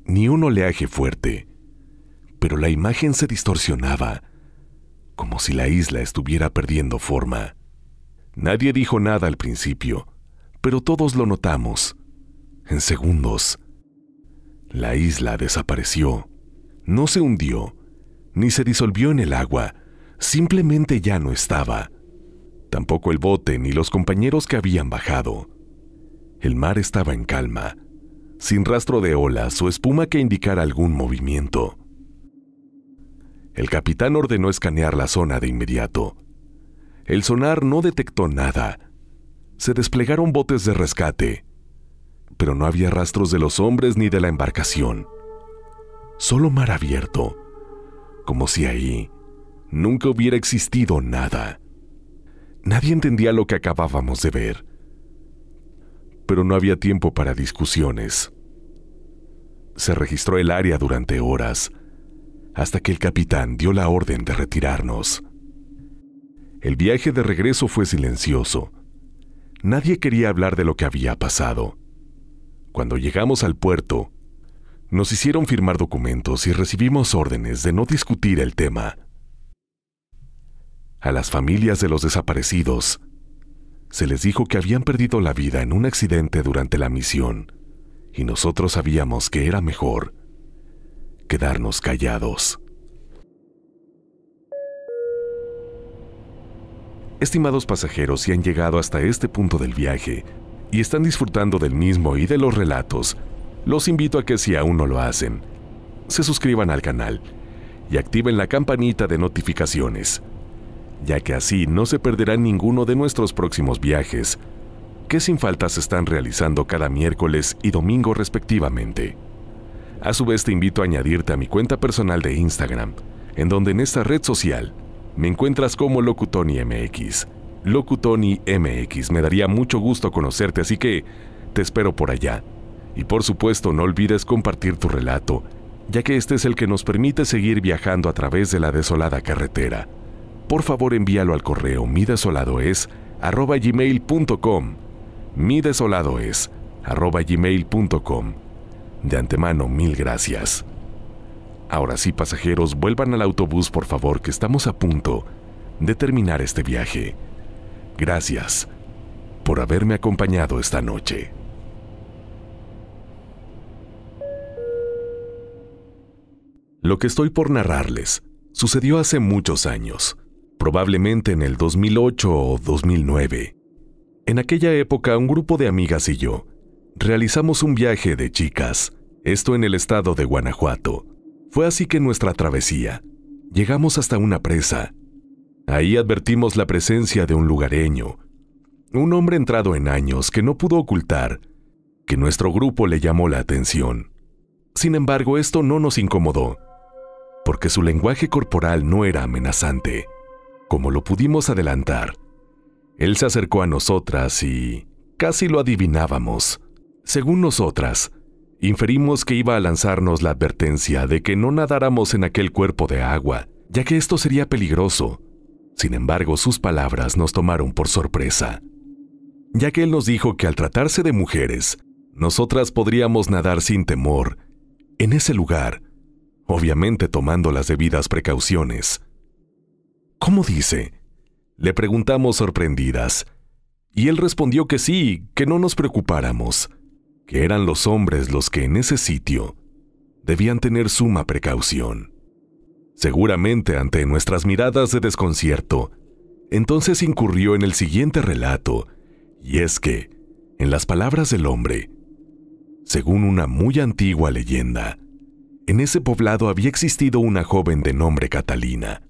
ni un oleaje fuerte, pero la imagen se distorsionaba, como si la isla estuviera perdiendo forma. Nadie dijo nada al principio, pero todos lo notamos. En segundos, la isla desapareció. No se hundió, ni se disolvió en el agua, simplemente ya no estaba. Tampoco el bote ni los compañeros que habían bajado. El mar estaba en calma, sin rastro de olas o espuma que indicara algún movimiento. El capitán ordenó escanear la zona de inmediato. El sonar no detectó nada. Se desplegaron botes de rescate, pero no había rastros de los hombres ni de la embarcación. Solo mar abierto, como si ahí nunca hubiera existido nada. Nadie entendía lo que acabábamos de ver, pero no había tiempo para discusiones. Se registró el área durante horas. hasta que el capitán dio la orden de retirarnos. El viaje de regreso fue silencioso. Nadie quería hablar de lo que había pasado. Cuando llegamos al puerto, nos hicieron firmar documentos y recibimos órdenes de no discutir el tema. A las familias de los desaparecidos se les dijo que habían perdido la vida en un accidente durante la misión, y nosotros sabíamos que era mejor quedarnos callados. Estimados pasajeros, si han llegado hasta este punto del viaje y están disfrutando del mismo y de los relatos, los invito a que, si aún no lo hacen, se suscriban al canal y activen la campanita de notificaciones, ya que así no se perderán ninguno de nuestros próximos viajes, que sin falta se están realizando cada miércoles y domingo respectivamente. A su vez, te invito a añadirte a mi cuenta personal de Instagram, en donde en esta red social me encuentras como LocuTonyMX. LocuTonyMX, me daría mucho gusto conocerte, así que te espero por allá. Y por supuesto, no olvides compartir tu relato, ya que este es el que nos permite seguir viajando a través de la desolada carretera. Por favor, envíalo al correo midesoladoes@gmail.com. midesoladoes@gmail.com. De antemano, mil gracias. Ahora sí, pasajeros, vuelvan al autobús, por favor, que estamos a punto de terminar este viaje. Gracias por haberme acompañado esta noche. Lo que estoy por narrarles sucedió hace muchos años, probablemente en el 2008 o 2009. En aquella época, un grupo de amigas y yo realizamos un viaje de chicas, esto en el estado de Guanajuato. Fue así que en nuestra travesía llegamos hasta una presa. Ahí advertimos la presencia de un lugareño, un hombre entrado en años que no pudo ocultar que nuestro grupo le llamó la atención. Sin embargo, esto no nos incomodó, porque su lenguaje corporal no era amenazante. Como lo pudimos adelantar, él se acercó a nosotras y casi lo adivinábamos. Según nosotras, inferimos que iba a lanzarnos la advertencia de que no nadáramos en aquel cuerpo de agua, ya que esto sería peligroso. Sin embargo, sus palabras nos tomaron por sorpresa, ya que él nos dijo que al tratarse de mujeres, nosotras podríamos nadar sin temor en ese lugar, obviamente tomando las debidas precauciones. ¿Cómo dice?, le preguntamos sorprendidas, y él respondió que sí, que no nos preocupáramos, que eran los hombres los que en ese sitio debían tener suma precaución. Seguramente ante nuestras miradas de desconcierto, entonces incurrió en el siguiente relato, y es que, en las palabras del hombre, según una muy antigua leyenda, en ese poblado había existido una joven de nombre Catalina.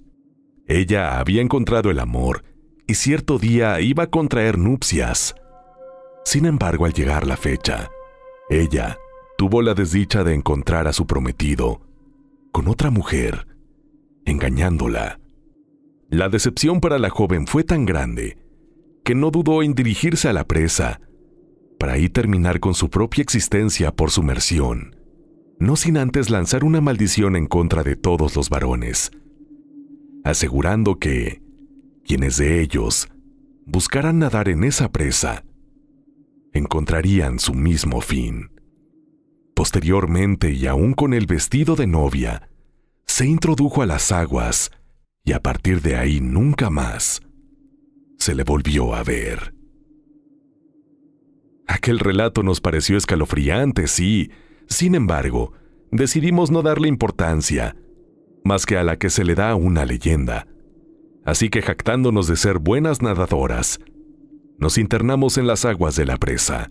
Ella había encontrado el amor y cierto día iba a contraer nupcias. Sin embargo, al llegar la fecha, ella tuvo la desdicha de encontrar a su prometido con otra mujer, engañándola. La decepción para la joven fue tan grande que no dudó en dirigirse a la presa para ahí terminar con su propia existencia por sumersión, no sin antes lanzar una maldición en contra de todos los varones, asegurando que quienes de ellos buscaran nadar en esa presa encontrarían su mismo fin. Posteriormente, y aún con el vestido de novia, se introdujo a las aguas y a partir de ahí nunca más se le volvió a ver. Aquel relato nos pareció escalofriante, sí. Sin embargo, decidimos no darle importancia, más que a la que se le da a una leyenda. Así que, jactándonos de ser buenas nadadoras, nos internamos en las aguas de la presa.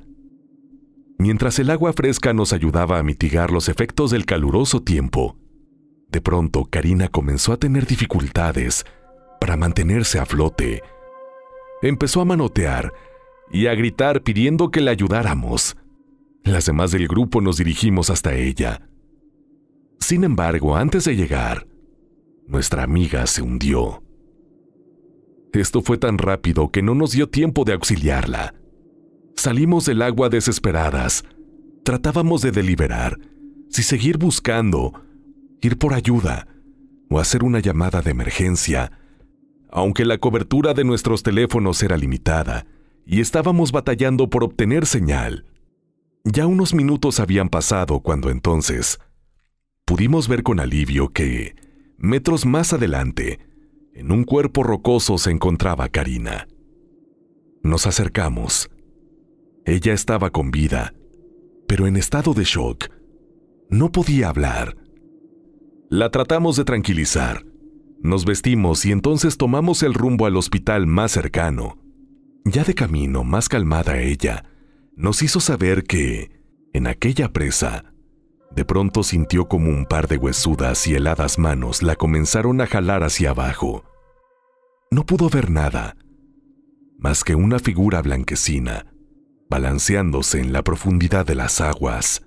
Mientras el agua fresca nos ayudaba a mitigar los efectos del caluroso tiempo, de pronto Karina comenzó a tener dificultades para mantenerse a flote. Empezó a manotear y a gritar pidiendo que le ayudáramos. Las demás del grupo nos dirigimos hasta ella. Sin embargo, antes de llegar, nuestra amiga se hundió. Esto fue tan rápido que no nos dio tiempo de auxiliarla. Salimos del agua desesperadas. Tratábamos de deliberar si seguir buscando, ir por ayuda o hacer una llamada de emergencia, aunque la cobertura de nuestros teléfonos era limitada y estábamos batallando por obtener señal. Ya unos minutos habían pasado cuando entonces pudimos ver con alivio que, metros más adelante, en un cuerpo rocoso se encontraba Karina. Nos acercamos. Ella estaba con vida, pero en estado de shock. No podía hablar. La tratamos de tranquilizar. Nos vestimos y entonces tomamos el rumbo al hospital más cercano. Ya de camino, más calmada ella, nos hizo saber que, en aquella presa, de pronto sintió como un par de huesudas y heladas manos la comenzaron a jalar hacia abajo. No pudo ver nada, más que una figura blanquecina, balanceándose en la profundidad de las aguas.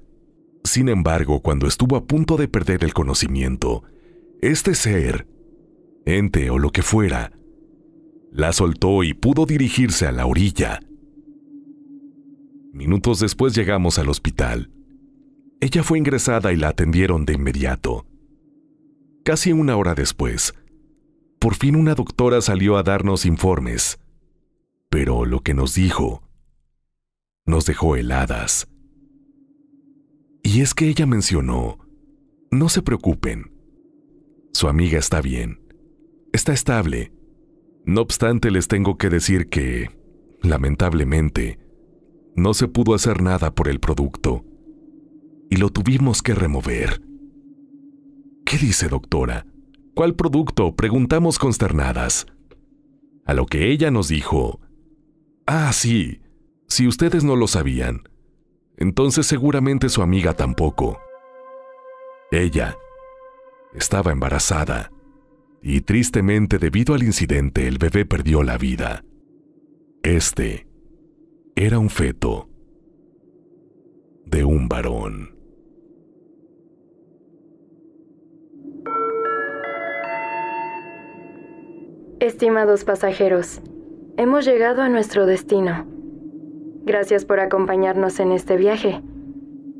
Sin embargo, cuando estuvo a punto de perder el conocimiento, este ser, ente o lo que fuera, la soltó y pudo dirigirse a la orilla. Minutos después llegamos al hospital. Ella fue ingresada y la atendieron de inmediato. Casi una hora después, por fin una doctora salió a darnos informes, pero lo que nos dijo nos dejó heladas. Y es que ella mencionó: no se preocupen, su amiga está bien, está estable. No obstante, les tengo que decir que, lamentablemente, no se pudo hacer nada por el producto y lo tuvimos que remover. ¿Qué dice, doctora? ¿Cuál producto?, preguntamos consternadas. A lo que ella nos dijo: ah, sí, si ustedes no lo sabían, entonces seguramente su amiga tampoco. Ella estaba embarazada y tristemente, debido al incidente, el bebé perdió la vida. Este era un feto de un varón. Estimados pasajeros, hemos llegado a nuestro destino. Gracias por acompañarnos en este viaje.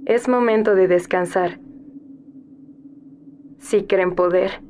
Es momento de descansar. Si creen poder,